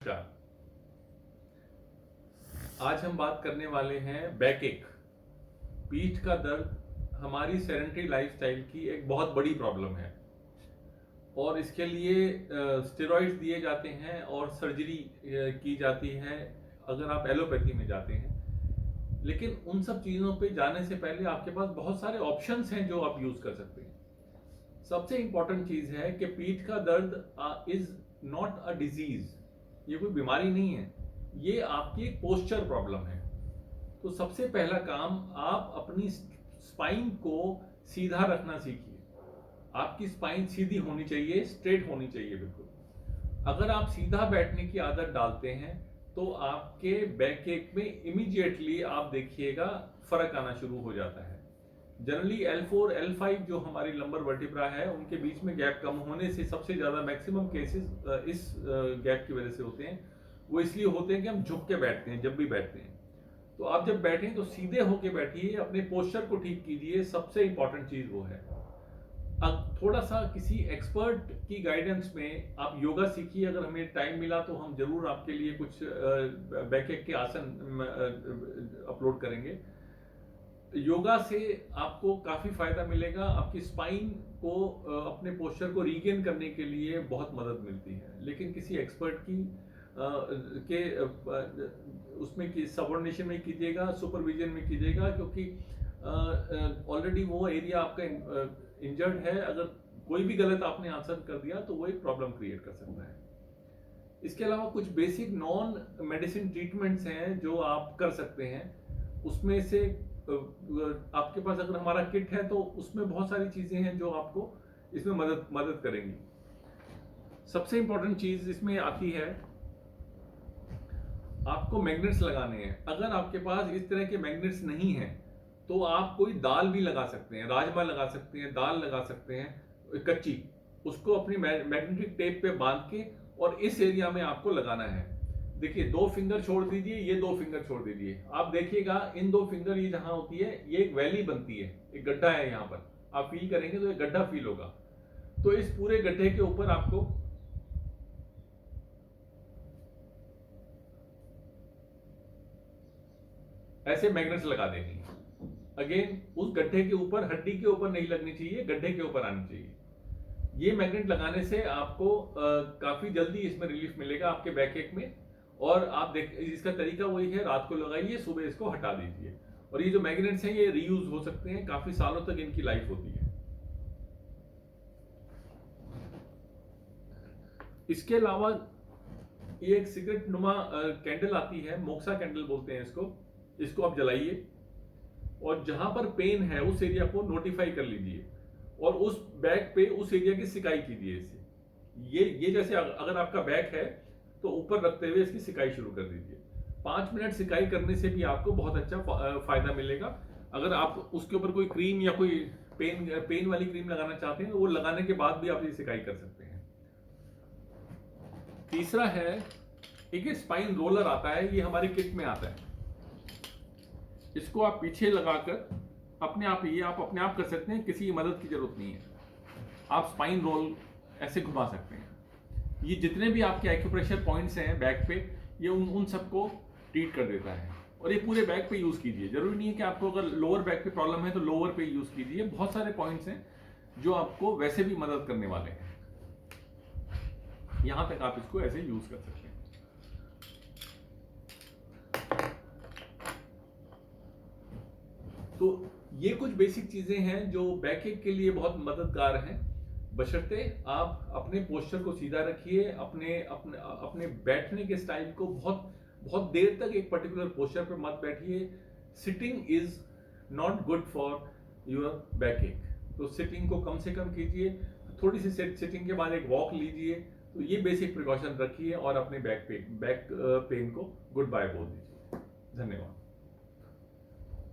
नमस्कार। आज हम बात करने वाले हैं बैक एक। पीठ का दर्द हमारी सेडेंटरी लाइफस्टाइल की एक बहुत बड़ी प्रॉब्लम है और इसके लिए स्टेरॉइड्स दिए जाते हैं और सर्जरी की जाती है अगर आप एलोपैथी में जाते हैं। लेकिन उन सब चीज़ों पे जाने से पहले आपके पास बहुत सारे ऑप्शंस हैं जो आप यूज़ कर सकते हैं। सबसे इंपॉर्टेंट चीज़ है कि पीठ का दर्द इज नॉट अ डिजीज। ये कोई बीमारी नहीं है, ये आपकी एक पोस्चर प्रॉब्लम है। तो सबसे पहला काम, आप अपनी स्पाइन को सीधा रखना सीखिए। आपकी स्पाइन सीधी होनी चाहिए, स्ट्रेट होनी चाहिए बिल्कुल। अगर आप सीधा बैठने की आदत डालते हैं तो आपके बैक एक में इमीडिएटली आप देखिएगा फर्क आना शुरू हो जाता है। जनरली L4 L5 जो हमारी लंबर वर्टिब्रा है उनके बीच में गैप कम होने से सबसे ज्यादा मैक्सिमम केसेस इस गैप की वजह से होते हैं। वो इसलिए होते हैं कि हम झुक के बैठते हैं जब भी बैठते हैं। तो आप जब बैठें तो सीधे होके बैठिए, अपने पोस्चर को ठीक कीजिए, सबसे इंपॉर्टेंट चीज वो है। अब थोड़ा सा किसी एक्सपर्ट की गाइडेंस में आप योगा सीखिए। अगर हमें टाइम मिला तो हम जरूर आपके लिए कुछ बैक एक के आसन अपलोड करेंगे। योगा से आपको काफी फायदा मिलेगा, आपकी स्पाइन को अपने पोस्चर को रीगेन करने के लिए बहुत मदद मिलती है। लेकिन किसी एक्सपर्ट की उसमें की सबऑर्डिनेशन में कीजिएगा, सुपरविजन में कीजिएगा, क्योंकि ऑलरेडी वो एरिया आपका इंजर्ड है। अगर कोई भी गलत आपने आंसर कर दिया तो वो एक प्रॉब्लम क्रिएट कर सकता है। इसके अलावा कुछ बेसिक नॉन मेडिसिन ट्रीटमेंट्स हैं जो आप कर सकते हैं। उसमें से आपके पास अगर हमारा किट है तो उसमें बहुत सारी चीजें हैं जो आपको इसमें मदद करेंगी। सबसे इंपॉर्टेंट चीज इसमें आती है, आपको मैग्नेट्स लगाने हैं। अगर आपके पास इस तरह के मैग्नेट्स नहीं हैं तो आप कोई दाल भी लगा सकते हैं, राजमा लगा सकते हैं, दाल लगा सकते हैं कच्ची, उसको अपनी मैग्नेटिक टेप पे बांध के और इस एरिया में आपको लगाना है। देखिए, 2 फिंगर छोड़ दीजिए, ये 2 फिंगर छोड़ दीजिए। आप देखिएगा इन 2 फिंगर ये जहां होती है ये एक वैली बनती है, एक गड्ढा है यहाँ पर। आप फील करेंगे तो एक गड्ढा फील होगा। तो इस पूरे गड्ढे के ऊपर आपको ऐसे मैग्नेट्स लगा देनी है। अगेन, उस गड्ढे के ऊपर, हड्डी के ऊपर नहीं लगनी चाहिए, गड्ढे के ऊपर आनी चाहिए। ये मैग्नेट लगाने से आपको काफी जल्दी इसमें रिलीफ मिलेगा आपके बैक एक में। और आप देख, इसका तरीका वही है, रात को लगाइए, सुबह इसको हटा दीजिए। और ये जो मैग्नेट्स हैं ये रीयूज हो सकते हैं, काफी सालों तक इनकी लाइफ होती है। इसके अलावा ये एक सिगरेट नुमा कैंडल आती है, मोक्सा कैंडल बोलते हैं इसको। इसको आप जलाइए और जहां पर पेन है उस एरिया को नोटिफाई कर लीजिए और उस बैक पे उस एरिया की सिकाई कीजिए इससे। ये जैसे अगर आपका बैक है तो ऊपर रखते हुए इसकी सिकाई शुरू कर दीजिए। 5 मिनट सिकाई करने से भी आपको बहुत अच्छा फायदा मिलेगा। अगर आप उसके ऊपर कोई क्रीम या कोई पेन वाली क्रीम लगाना चाहते हैं तो वो लगाने के बाद भी आप ये सिकाई कर सकते हैं। तीसरा है, एक स्पाइन रोलर आता है, ये हमारी किट में आता है। इसको आप पीछे लगाकर अपने आप कर सकते हैं, किसी की मदद की जरूरत नहीं है। आप स्पाइन रोल ऐसे घुमा सकते हैं। ये जितने भी आपके एक्यूप्रेशर पॉइंट्स हैं बैक पे, ये उन सबको ट्रीट कर देता है। और ये पूरे बैक पे यूज कीजिए। जरूरी नहीं है कि आपको अगर लोअर बैक पे प्रॉब्लम है तो लोअर पे यूज कीजिए। बहुत सारे पॉइंट्स हैं जो आपको वैसे भी मदद करने वाले हैं। यहां तक आप इसको ऐसे यूज कर सकते हैं। तो ये कुछ बेसिक चीजें हैं जो बैक एक के लिए बहुत मददगार हैं, बशर्ते आप अपने पोस्चर को सीधा रखिए। अपने अपने अपने बैठने के स्टाइल को बहुत बहुत देर तक एक पर्टिकुलर पोस्चर पर मत बैठिए। Sitting is not good for your back एक। तो सिटिंग को कम से कम कीजिए। थोड़ी सी सिटिंग के बाद एक वॉक लीजिए। तो ये बेसिक प्रिकॉशन रखिए और अपने बैक पेन को गुड बाय बोल दीजिए। धन्यवाद।